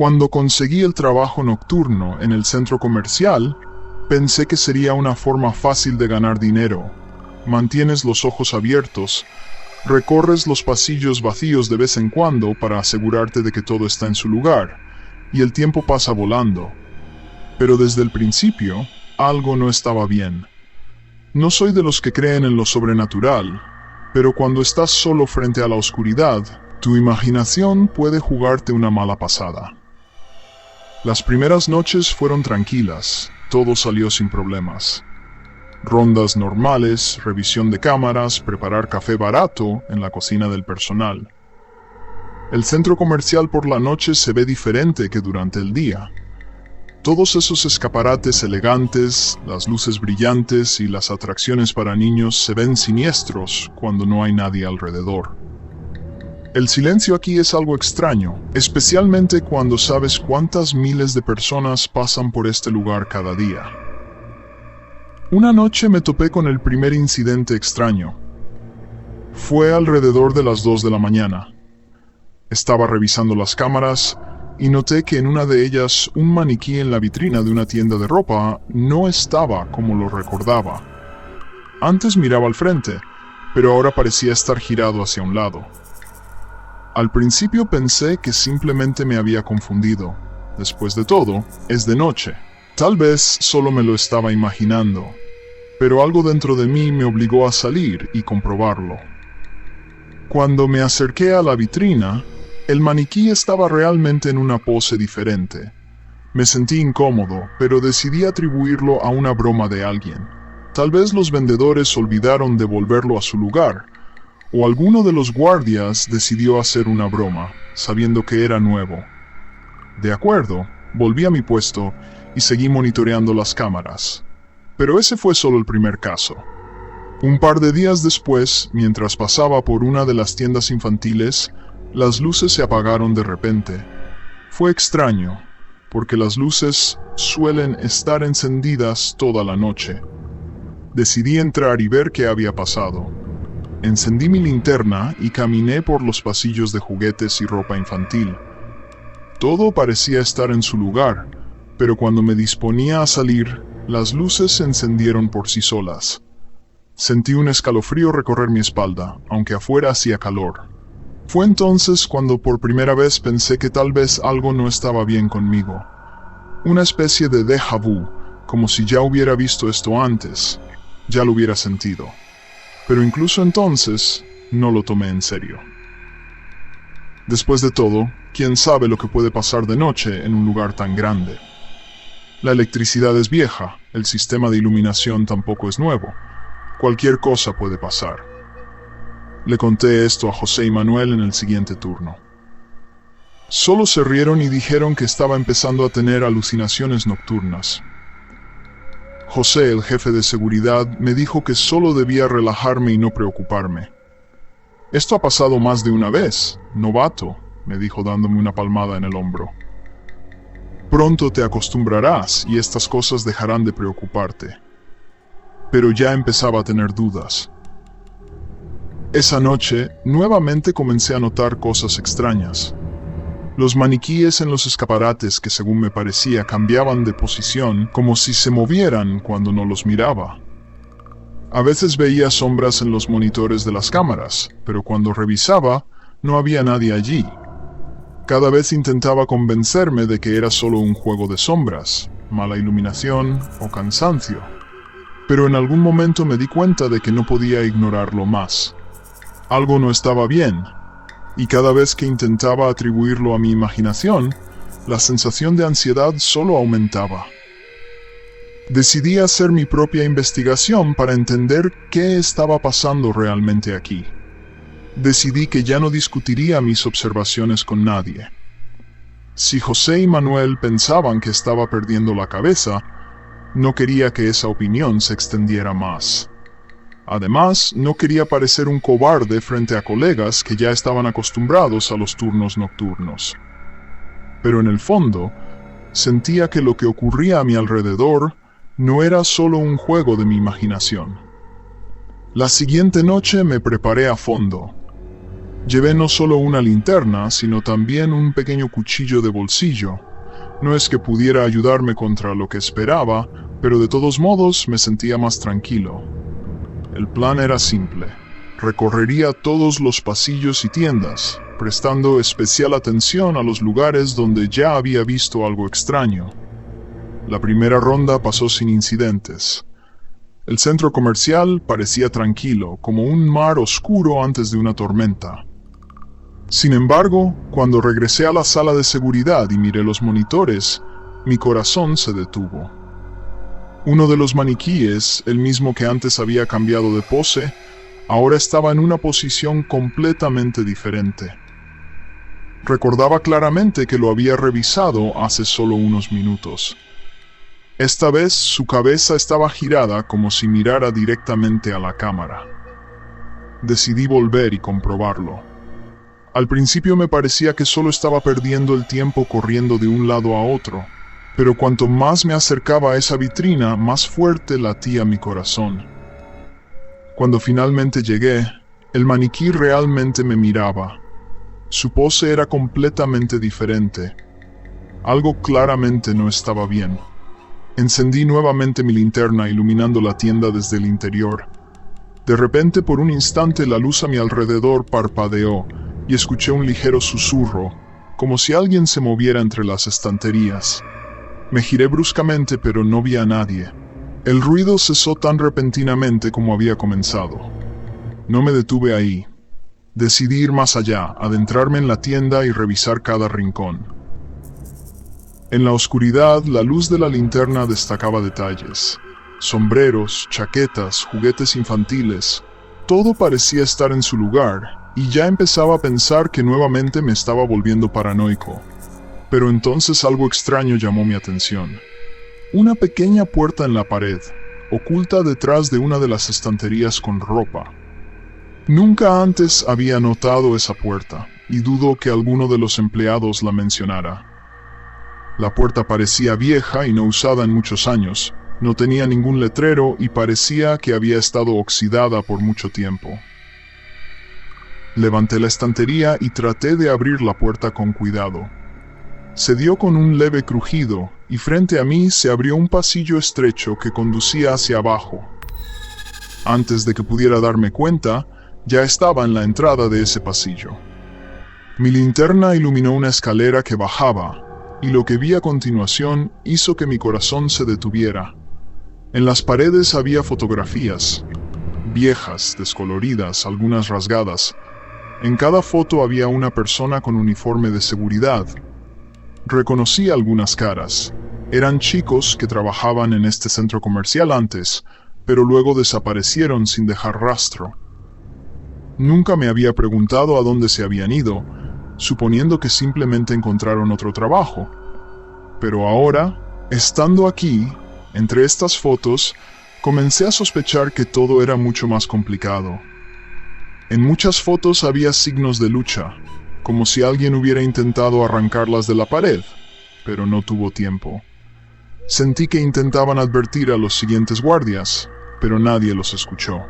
Cuando conseguí el trabajo nocturno en el centro comercial, pensé que sería una forma fácil de ganar dinero. Mantienes los ojos abiertos, recorres los pasillos vacíos de vez en cuando para asegurarte de que todo está en su lugar, y el tiempo pasa volando. Pero desde el principio, algo no estaba bien. No soy de los que creen en lo sobrenatural, pero cuando estás solo frente a la oscuridad, tu imaginación puede jugarte una mala pasada. Las primeras noches fueron tranquilas, todo salió sin problemas. Rondas normales, revisión de cámaras, preparar café barato en la cocina del personal. El centro comercial por la noche se ve diferente que durante el día. Todos esos escaparates elegantes, las luces brillantes y las atracciones para niños se ven siniestros cuando no hay nadie alrededor. El silencio aquí es algo extraño, especialmente cuando sabes cuántas miles de personas pasan por este lugar cada día. Una noche me topé con el primer incidente extraño. Fue alrededor de las 2 de la mañana. Estaba revisando las cámaras y noté que en una de ellas un maniquí en la vitrina de una tienda de ropa no estaba como lo recordaba. Antes miraba al frente, pero ahora parecía estar girado hacia un lado. Al principio pensé que simplemente me había confundido. Después de todo, es de noche. Tal vez solo me lo estaba imaginando, pero algo dentro de mí me obligó a salir y comprobarlo. Cuando me acerqué a la vitrina, el maniquí estaba realmente en una pose diferente. Me sentí incómodo, pero decidí atribuirlo a una broma de alguien. Tal vez los vendedores olvidaron devolverlo a su lugar, o alguno de los guardias decidió hacer una broma, sabiendo que era nuevo. De acuerdo, volví a mi puesto y seguí monitoreando las cámaras. Pero ese fue solo el primer caso. Un par de días después, mientras pasaba por una de las tiendas infantiles, las luces se apagaron de repente. Fue extraño, porque las luces suelen estar encendidas toda la noche. Decidí entrar y ver qué había pasado. Encendí mi linterna y caminé por los pasillos de juguetes y ropa infantil. Todo parecía estar en su lugar, pero cuando me disponía a salir, las luces se encendieron por sí solas. Sentí un escalofrío recorrer mi espalda, aunque afuera hacía calor. Fue entonces cuando por primera vez pensé que tal vez algo no estaba bien conmigo. Una especie de déjà vu, como si ya hubiera visto esto antes, ya lo hubiera sentido. Pero incluso entonces, no lo tomé en serio. Después de todo, ¿quién sabe lo que puede pasar de noche en un lugar tan grande? La electricidad es vieja, el sistema de iluminación tampoco es nuevo. Cualquier cosa puede pasar. Le conté esto a José y Manuel en el siguiente turno. Solo se rieron y dijeron que estaba empezando a tener alucinaciones nocturnas. José, el jefe de seguridad, me dijo que solo debía relajarme y no preocuparme. Esto ha pasado más de una vez, novato, me dijo dándome una palmada en el hombro. Pronto te acostumbrarás y estas cosas dejarán de preocuparte. Pero ya empezaba a tener dudas. Esa noche, nuevamente comencé a notar cosas extrañas. Los maniquíes en los escaparates que según me parecía cambiaban de posición como si se movieran cuando no los miraba. A veces veía sombras en los monitores de las cámaras, pero cuando revisaba, no había nadie allí. Cada vez intentaba convencerme de que era solo un juego de sombras, mala iluminación o cansancio. Pero en algún momento me di cuenta de que no podía ignorarlo más. Algo no estaba bien, y cada vez que intentaba atribuirlo a mi imaginación, la sensación de ansiedad solo aumentaba. Decidí hacer mi propia investigación para entender qué estaba pasando realmente aquí. Decidí que ya no discutiría mis observaciones con nadie. Si José y Manuel pensaban que estaba perdiendo la cabeza, no quería que esa opinión se extendiera más. Además, no quería parecer un cobarde frente a colegas que ya estaban acostumbrados a los turnos nocturnos. Pero en el fondo, sentía que lo que ocurría a mi alrededor no era solo un juego de mi imaginación. La siguiente noche me preparé a fondo. Llevé no solo una linterna, sino también un pequeño cuchillo de bolsillo. No es que pudiera ayudarme contra lo que esperaba, pero de todos modos me sentía más tranquilo. El plan era simple. Recorrería todos los pasillos y tiendas, prestando especial atención a los lugares donde ya había visto algo extraño. La primera ronda pasó sin incidentes. El centro comercial parecía tranquilo, como un mar oscuro antes de una tormenta. Sin embargo, cuando regresé a la sala de seguridad y miré los monitores, mi corazón se detuvo. Uno de los maniquíes, el mismo que antes había cambiado de pose, ahora estaba en una posición completamente diferente. Recordaba claramente que lo había revisado hace solo unos minutos. Esta vez su cabeza estaba girada como si mirara directamente a la cámara. Decidí volver y comprobarlo. Al principio me parecía que solo estaba perdiendo el tiempo corriendo de un lado a otro, pero cuanto más me acercaba a esa vitrina, más fuerte latía mi corazón. Cuando finalmente llegué, el maniquí realmente me miraba. Su pose era completamente diferente. Algo claramente no estaba bien. Encendí nuevamente mi linterna iluminando la tienda desde el interior. De repente, por un instante, la luz a mi alrededor parpadeó y escuché un ligero susurro, como si alguien se moviera entre las estanterías. Me giré bruscamente, pero no vi a nadie. El ruido cesó tan repentinamente como había comenzado. No me detuve ahí. Decidí ir más allá, adentrarme en la tienda y revisar cada rincón. En la oscuridad, la luz de la linterna destacaba detalles. Sombreros, chaquetas, juguetes infantiles. Todo parecía estar en su lugar, y ya empezaba a pensar que nuevamente me estaba volviendo paranoico. Pero entonces algo extraño llamó mi atención. Una pequeña puerta en la pared, oculta detrás de una de las estanterías con ropa. Nunca antes había notado esa puerta, y dudo que alguno de los empleados la mencionara. La puerta parecía vieja y no usada en muchos años. No tenía ningún letrero y parecía que había estado oxidada por mucho tiempo. Levanté la estantería y traté de abrir la puerta con cuidado. Se dio con un leve crujido y frente a mí se abrió un pasillo estrecho que conducía hacia abajo. Antes de que pudiera darme cuenta, ya estaba en la entrada de ese pasillo. Mi linterna iluminó una escalera que bajaba, y lo que vi a continuación hizo que mi corazón se detuviera. En las paredes había fotografías, viejas, descoloridas, algunas rasgadas. En cada foto había una persona con uniforme de seguridad. Reconocí algunas caras. Eran chicos que trabajaban en este centro comercial antes, pero luego desaparecieron sin dejar rastro. Nunca me había preguntado a dónde se habían ido, suponiendo que simplemente encontraron otro trabajo. Pero ahora, estando aquí, entre estas fotos, comencé a sospechar que todo era mucho más complicado. En muchas fotos había signos de lucha, como si alguien hubiera intentado arrancarlas de la pared, pero no tuvo tiempo. Sentí que intentaban advertir a los siguientes guardias, pero nadie los escuchó.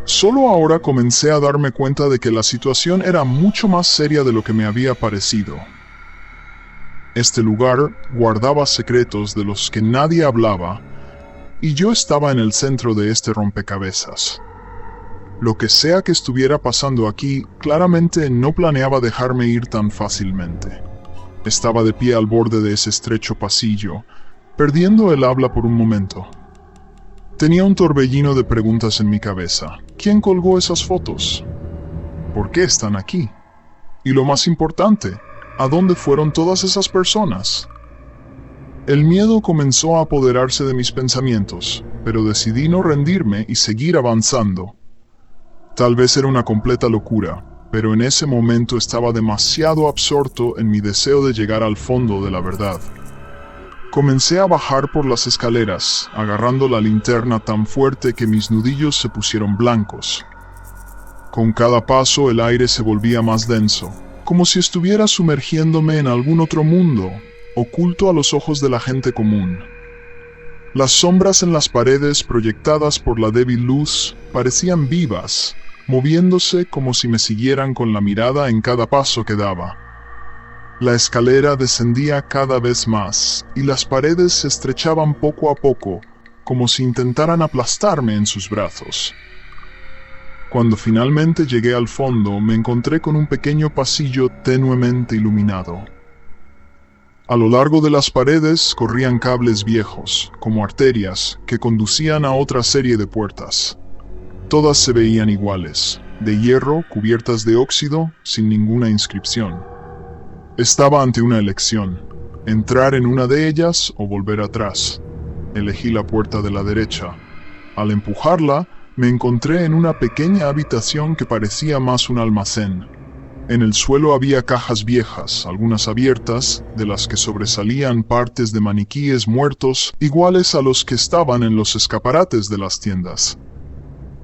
Solo ahora comencé a darme cuenta de que la situación era mucho más seria de lo que me había parecido. Este lugar guardaba secretos de los que nadie hablaba, y yo estaba en el centro de este rompecabezas. Lo que sea que estuviera pasando aquí, claramente no planeaba dejarme ir tan fácilmente. Estaba de pie al borde de ese estrecho pasillo, perdiendo el habla por un momento. Tenía un torbellino de preguntas en mi cabeza. ¿Quién colgó esas fotos? ¿Por qué están aquí? Y lo más importante, ¿a dónde fueron todas esas personas? El miedo comenzó a apoderarse de mis pensamientos, pero decidí no rendirme y seguir avanzando. Tal vez era una completa locura, pero en ese momento estaba demasiado absorto en mi deseo de llegar al fondo de la verdad. Comencé a bajar por las escaleras, agarrando la linterna tan fuerte que mis nudillos se pusieron blancos. Con cada paso el aire se volvía más denso, como si estuviera sumergiéndome en algún otro mundo, oculto a los ojos de la gente común. Las sombras en las paredes proyectadas por la débil luz parecían vivas, moviéndose como si me siguieran con la mirada en cada paso que daba. La escalera descendía cada vez más, y las paredes se estrechaban poco a poco, como si intentaran aplastarme en sus brazos. Cuando finalmente llegué al fondo, me encontré con un pequeño pasillo tenuemente iluminado. A lo largo de las paredes corrían cables viejos, como arterias, que conducían a otra serie de puertas. Todas se veían iguales, de hierro, cubiertas de óxido, sin ninguna inscripción. Estaba ante una elección: entrar en una de ellas o volver atrás. Elegí la puerta de la derecha. Al empujarla, me encontré en una pequeña habitación que parecía más un almacén. En el suelo había cajas viejas, algunas abiertas, de las que sobresalían partes de maniquíes muertos iguales a los que estaban en los escaparates de las tiendas.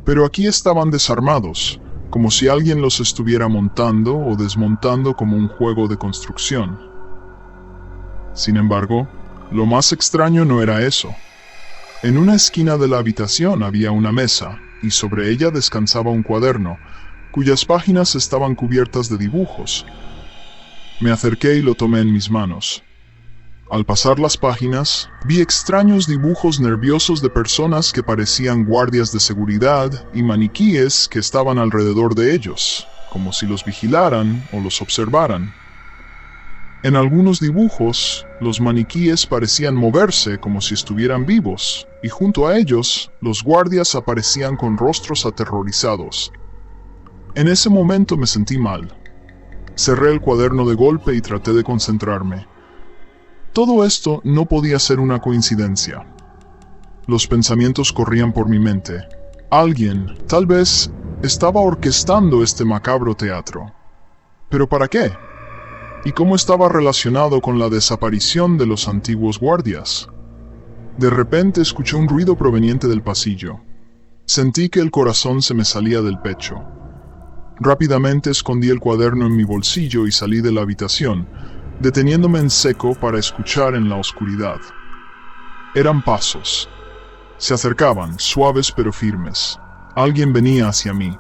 Pero aquí estaban desarmados, como si alguien los estuviera montando o desmontando como un juego de construcción. Sin embargo, lo más extraño no era eso. En una esquina de la habitación había una mesa, y sobre ella descansaba un cuaderno, cuyas páginas estaban cubiertas de dibujos. Me acerqué y lo tomé en mis manos. Al pasar las páginas, vi extraños dibujos nerviosos de personas que parecían guardias de seguridad y maniquíes que estaban alrededor de ellos, como si los vigilaran o los observaran. En algunos dibujos, los maniquíes parecían moverse como si estuvieran vivos, y junto a ellos, los guardias aparecían con rostros aterrorizados. En ese momento me sentí mal. Cerré el cuaderno de golpe y traté de concentrarme. Todo esto no podía ser una coincidencia. Los pensamientos corrían por mi mente. Alguien, tal vez, estaba orquestando este macabro teatro. ¿Pero para qué? ¿Y cómo estaba relacionado con la desaparición de los antiguos guardias? De repente escuché un ruido proveniente del pasillo. Sentí que el corazón se me salía del pecho. Rápidamente escondí el cuaderno en mi bolsillo y salí de la habitación, deteniéndome en seco para escuchar en la oscuridad. Eran pasos. Se acercaban, suaves pero firmes. Alguien venía hacia mí.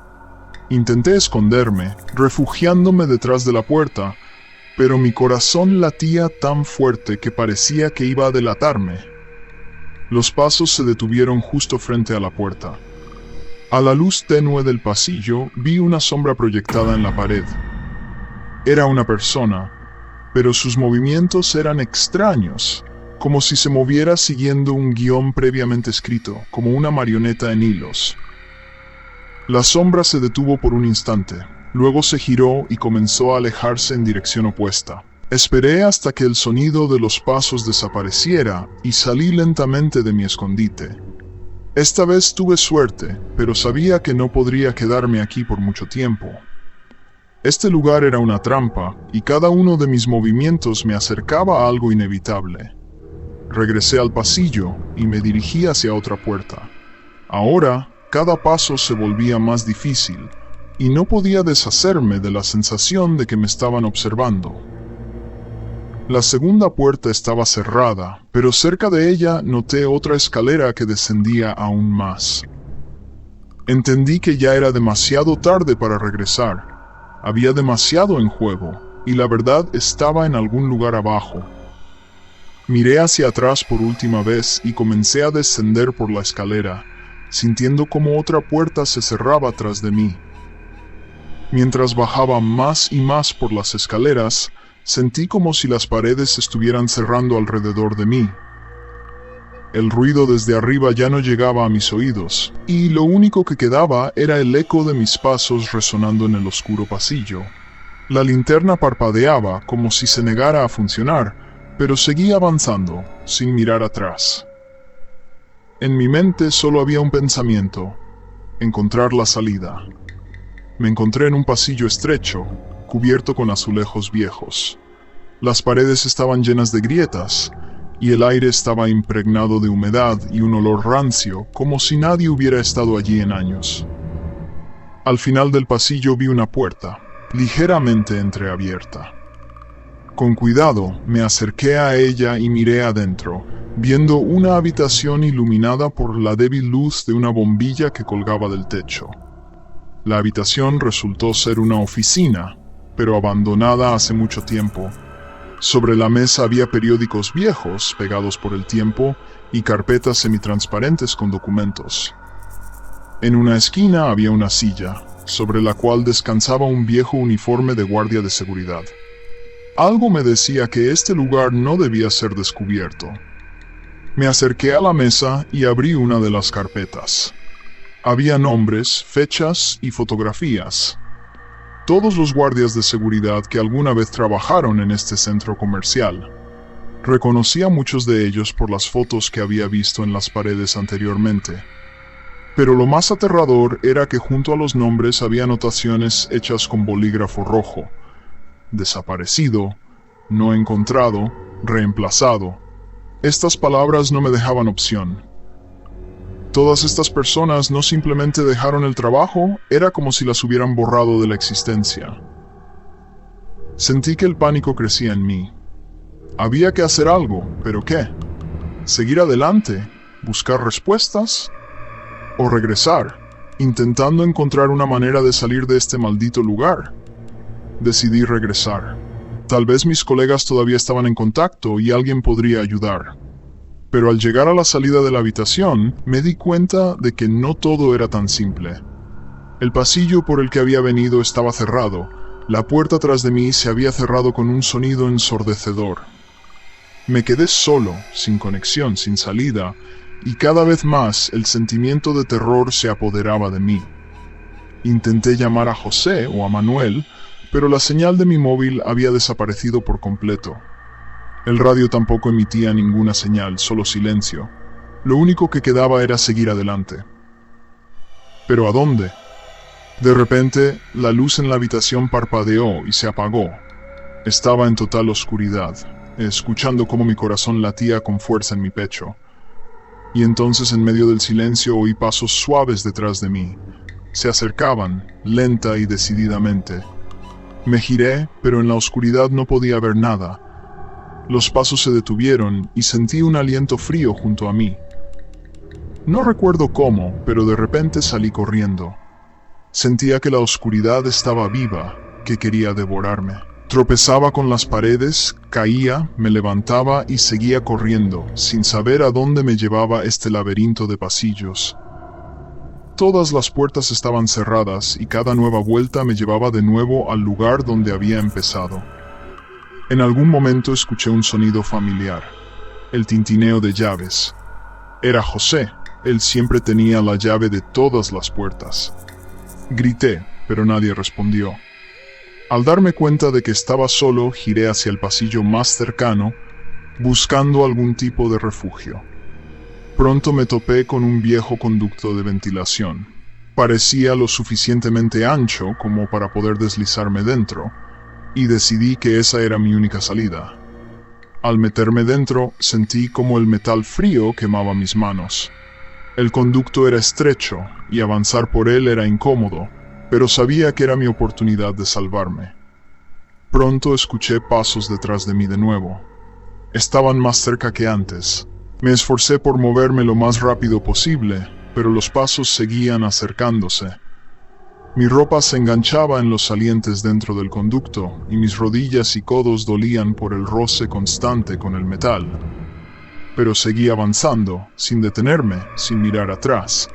Intenté esconderme, refugiándome detrás de la puerta, pero mi corazón latía tan fuerte que parecía que iba a delatarme. Los pasos se detuvieron justo frente a la puerta. A la luz tenue del pasillo vi una sombra proyectada en la pared. Era una persona, pero sus movimientos eran extraños, como si se moviera siguiendo un guión previamente escrito, como una marioneta en hilos. La sombra se detuvo por un instante, luego se giró y comenzó a alejarse en dirección opuesta. Esperé hasta que el sonido de los pasos desapareciera y salí lentamente de mi escondite. Esta vez tuve suerte, pero sabía que no podría quedarme aquí por mucho tiempo. Este lugar era una trampa, y cada uno de mis movimientos me acercaba a algo inevitable. Regresé al pasillo y me dirigí hacia otra puerta. Ahora, cada paso se volvía más difícil, y no podía deshacerme de la sensación de que me estaban observando. La segunda puerta estaba cerrada, pero cerca de ella noté otra escalera que descendía aún más. Entendí que ya era demasiado tarde para regresar. Había demasiado en juego, y la verdad estaba en algún lugar abajo. Miré hacia atrás por última vez y comencé a descender por la escalera, sintiendo como otra puerta se cerraba tras de mí. Mientras bajaba más y más por las escaleras, sentí como si las paredes estuvieran cerrando alrededor de mí. El ruido desde arriba ya no llegaba a mis oídos, y lo único que quedaba era el eco de mis pasos resonando en el oscuro pasillo. La linterna parpadeaba como si se negara a funcionar, pero seguía avanzando, sin mirar atrás. En mi mente solo había un pensamiento: encontrar la salida. Me encontré en un pasillo estrecho, cubierto con azulejos viejos. Las paredes estaban llenas de grietas, y el aire estaba impregnado de humedad y un olor rancio, como si nadie hubiera estado allí en años. Al final del pasillo vi una puerta, ligeramente entreabierta. Con cuidado me acerqué a ella y miré adentro, viendo una habitación iluminada por la débil luz de una bombilla que colgaba del techo. La habitación resultó ser una oficina, pero abandonada hace mucho tiempo. Sobre la mesa había periódicos viejos pegados por el tiempo y carpetas semitransparentes con documentos. En una esquina había una silla, sobre la cual descansaba un viejo uniforme de guardia de seguridad. Algo me decía que este lugar no debía ser descubierto. Me acerqué a la mesa y abrí una de las carpetas. Había nombres, fechas y fotografías. Todos los guardias de seguridad que alguna vez trabajaron en este centro comercial. Reconocí a muchos de ellos por las fotos que había visto en las paredes anteriormente. Pero lo más aterrador era que junto a los nombres había anotaciones hechas con bolígrafo rojo. Desaparecido, no encontrado, reemplazado. Estas palabras no me dejaban opción. Todas estas personas no simplemente dejaron el trabajo, era como si las hubieran borrado de la existencia. Sentí que el pánico crecía en mí. Había que hacer algo, ¿pero qué? ¿Seguir adelante? ¿Buscar respuestas? ¿O regresar, intentando encontrar una manera de salir de este maldito lugar? Decidí regresar. Tal vez mis colegas todavía estaban en contacto y alguien podría ayudar. Pero al llegar a la salida de la habitación, me di cuenta de que no todo era tan simple. El pasillo por el que había venido estaba cerrado. La puerta tras de mí se había cerrado con un sonido ensordecedor. Me quedé solo, sin conexión, sin salida, y cada vez más el sentimiento de terror se apoderaba de mí. Intenté llamar a José o a Manuel, pero la señal de mi móvil había desaparecido por completo. El radio tampoco emitía ninguna señal, solo silencio. Lo único que quedaba era seguir adelante. ¿Pero a dónde? De repente, la luz en la habitación parpadeó y se apagó. Estaba en total oscuridad, escuchando cómo mi corazón latía con fuerza en mi pecho. Y entonces en medio del silencio oí pasos suaves detrás de mí. Se acercaban, lenta y decididamente. Me giré, pero en la oscuridad no podía ver nada. Los pasos se detuvieron y sentí un aliento frío junto a mí. No recuerdo cómo, pero de repente salí corriendo. Sentía que la oscuridad estaba viva, que quería devorarme. Tropezaba con las paredes, caía, me levantaba y seguía corriendo, sin saber a dónde me llevaba este laberinto de pasillos. Todas las puertas estaban cerradas y cada nueva vuelta me llevaba de nuevo al lugar donde había empezado. En algún momento escuché un sonido familiar, el tintineo de llaves. Era José, él siempre tenía la llave de todas las puertas. Grité, pero nadie respondió. Al darme cuenta de que estaba solo, giré hacia el pasillo más cercano, buscando algún tipo de refugio. Pronto me topé con un viejo conducto de ventilación. Parecía lo suficientemente ancho como para poder deslizarme dentro, y decidí que esa era mi única salida. Al meterme dentro, sentí como el metal frío quemaba mis manos. El conducto era estrecho, y avanzar por él era incómodo, pero sabía que era mi oportunidad de salvarme. Pronto escuché pasos detrás de mí de nuevo. Estaban más cerca que antes. Me esforcé por moverme lo más rápido posible, pero los pasos seguían acercándose. Mi ropa se enganchaba en los salientes dentro del conducto, y mis rodillas y codos dolían por el roce constante con el metal. Pero seguí avanzando, sin detenerme, sin mirar atrás.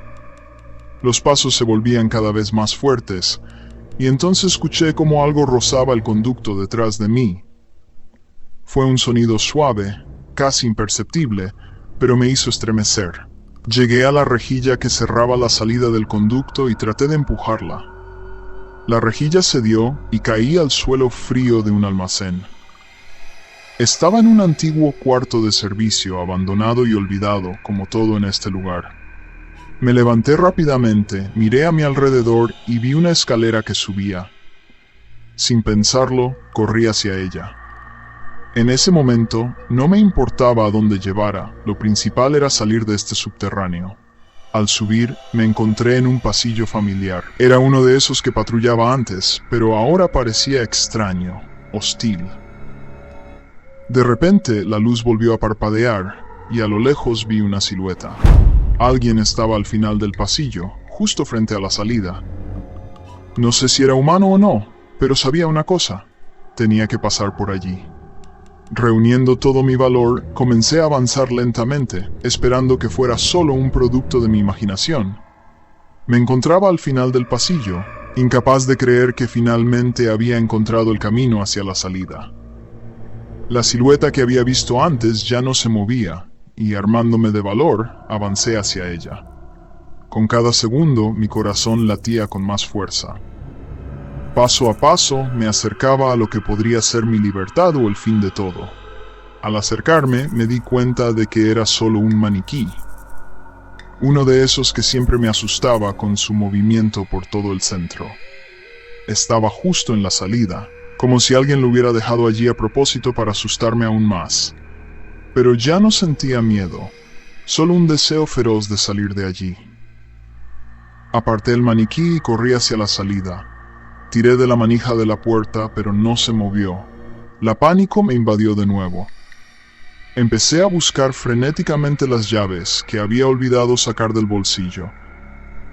Los pasos se volvían cada vez más fuertes, y entonces escuché como algo rozaba el conducto detrás de mí. Fue un sonido suave, casi imperceptible, pero me hizo estremecer. Llegué a la rejilla que cerraba la salida del conducto y traté de empujarla. La rejilla cedió y caí al suelo frío de un almacén. Estaba en un antiguo cuarto de servicio, abandonado y olvidado, como todo en este lugar. Me levanté rápidamente, miré a mi alrededor y vi una escalera que subía. Sin pensarlo, corrí hacia ella. En ese momento, no me importaba a dónde llevara, lo principal era salir de este subterráneo. Al subir, me encontré en un pasillo familiar. Era uno de esos que patrullaba antes, pero ahora parecía extraño, hostil. De repente, la luz volvió a parpadear, y a lo lejos vi una silueta. Alguien estaba al final del pasillo, justo frente a la salida. No sé si era humano o no, pero sabía una cosa: tenía que pasar por allí. Reuniendo todo mi valor, comencé a avanzar lentamente, esperando que fuera solo un producto de mi imaginación. Me encontraba al final del pasillo, incapaz de creer que finalmente había encontrado el camino hacia la salida. La silueta que había visto antes ya no se movía, y armándome de valor, avancé hacia ella. Con cada segundo, mi corazón latía con más fuerza. Paso a paso, me acercaba a lo que podría ser mi libertad o el fin de todo. Al acercarme, me di cuenta de que era solo un maniquí. Uno de esos que siempre me asustaba con su movimiento por todo el centro. Estaba justo en la salida, como si alguien lo hubiera dejado allí a propósito para asustarme aún más. Pero ya no sentía miedo, solo un deseo feroz de salir de allí. Aparté el maniquí y corrí hacia la salida. Tiré de la manija de la puerta, pero no se movió. La pánico me invadió de nuevo. Empecé a buscar frenéticamente las llaves que había olvidado sacar del bolsillo.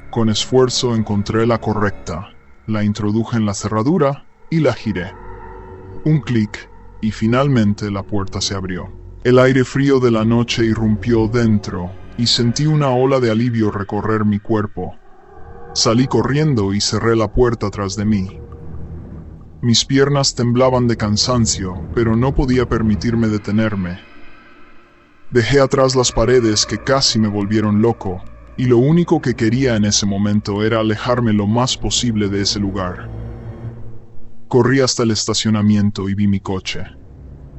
Con esfuerzo encontré la correcta, la introduje en la cerradura y la giré. Un clic y finalmente la puerta se abrió. El aire frío de la noche irrumpió dentro y sentí una ola de alivio recorrer mi cuerpo. Salí corriendo y cerré la puerta tras de mí. Mis piernas temblaban de cansancio, pero no podía permitirme detenerme. Dejé atrás las paredes que casi me volvieron loco, y lo único que quería en ese momento era alejarme lo más posible de ese lugar. Corrí hasta el estacionamiento y vi mi coche.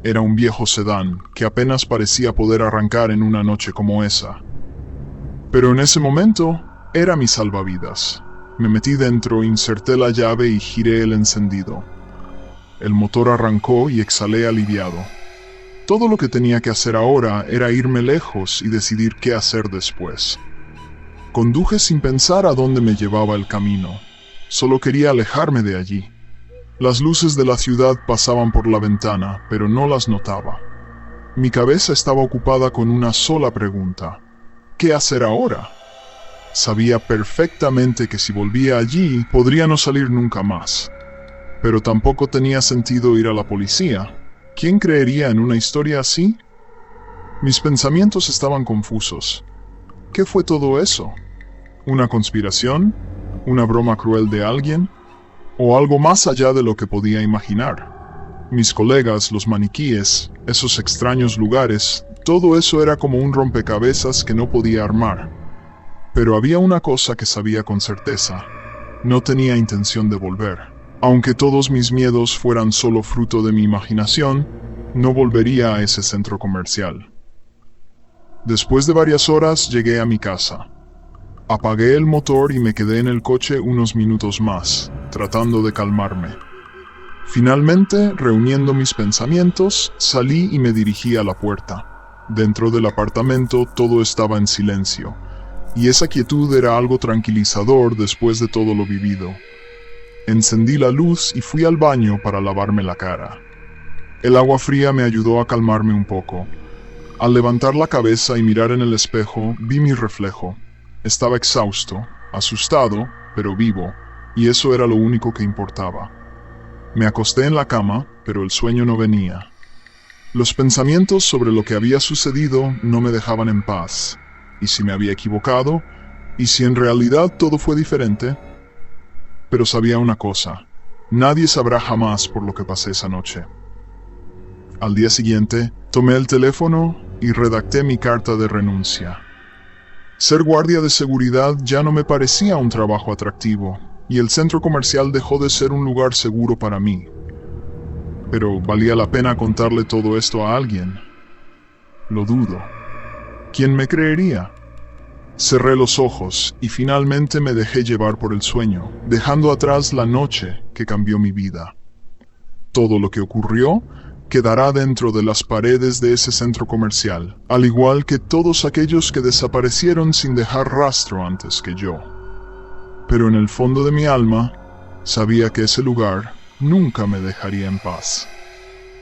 Era un viejo sedán que apenas parecía poder arrancar en una noche como esa. Pero en ese momento era mi salvavidas. Me metí dentro, inserté la llave y giré el encendido. El motor arrancó y exhalé aliviado. Todo lo que tenía que hacer ahora era irme lejos y decidir qué hacer después. Conduje sin pensar a dónde me llevaba el camino. Solo quería alejarme de allí. Las luces de la ciudad pasaban por la ventana, pero no las notaba. Mi cabeza estaba ocupada con una sola pregunta: ¿qué hacer ahora? Sabía perfectamente que si volvía allí, podría no salir nunca más. Pero tampoco tenía sentido ir a la policía. ¿Quién creería en una historia así? Mis pensamientos estaban confusos. ¿Qué fue todo eso? ¿Una conspiración? ¿Una broma cruel de alguien? ¿O algo más allá de lo que podía imaginar? Mis colegas, los maniquíes, esos extraños lugares, todo eso era como un rompecabezas que no podía armar. Pero había una cosa que sabía con certeza: no tenía intención de volver. Aunque todos mis miedos fueran solo fruto de mi imaginación, no volvería a ese centro comercial. Después de varias horas llegué a mi casa. Apagué el motor y me quedé en el coche unos minutos más, tratando de calmarme. Finalmente, reuniendo mis pensamientos, salí y me dirigí a la puerta. Dentro del apartamento todo estaba en silencio, y esa quietud era algo tranquilizador después de todo lo vivido. Encendí la luz y fui al baño para lavarme la cara. El agua fría me ayudó a calmarme un poco. Al levantar la cabeza y mirar en el espejo, vi mi reflejo. Estaba exhausto, asustado, pero vivo, y eso era lo único que importaba. Me acosté en la cama, pero el sueño no venía. Los pensamientos sobre lo que había sucedido no me dejaban en paz. ¿Y si me había equivocado? ¿Y si en realidad todo fue diferente? Pero sabía una cosa: nadie sabrá jamás por lo que pasé esa noche. Al día siguiente, tomé el teléfono y redacté mi carta de renuncia. Ser guardia de seguridad ya no me parecía un trabajo atractivo, y el centro comercial dejó de ser un lugar seguro para mí. Pero ¿valía la pena contarle todo esto a alguien? Lo dudo. ¿Quién me creería? Cerré los ojos y finalmente me dejé llevar por el sueño, dejando atrás la noche que cambió mi vida. Todo lo que ocurrió quedará dentro de las paredes de ese centro comercial, al igual que todos aquellos que desaparecieron sin dejar rastro antes que yo. Pero en el fondo de mi alma, sabía que ese lugar nunca me dejaría en paz.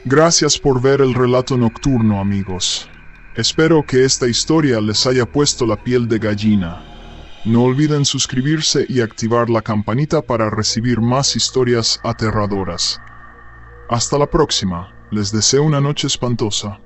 Gracias por ver el relato nocturno, amigos. Espero que esta historia les haya puesto la piel de gallina. No olviden suscribirse y activar la campanita para recibir más historias aterradoras. Hasta la próxima. Les deseo una noche espantosa.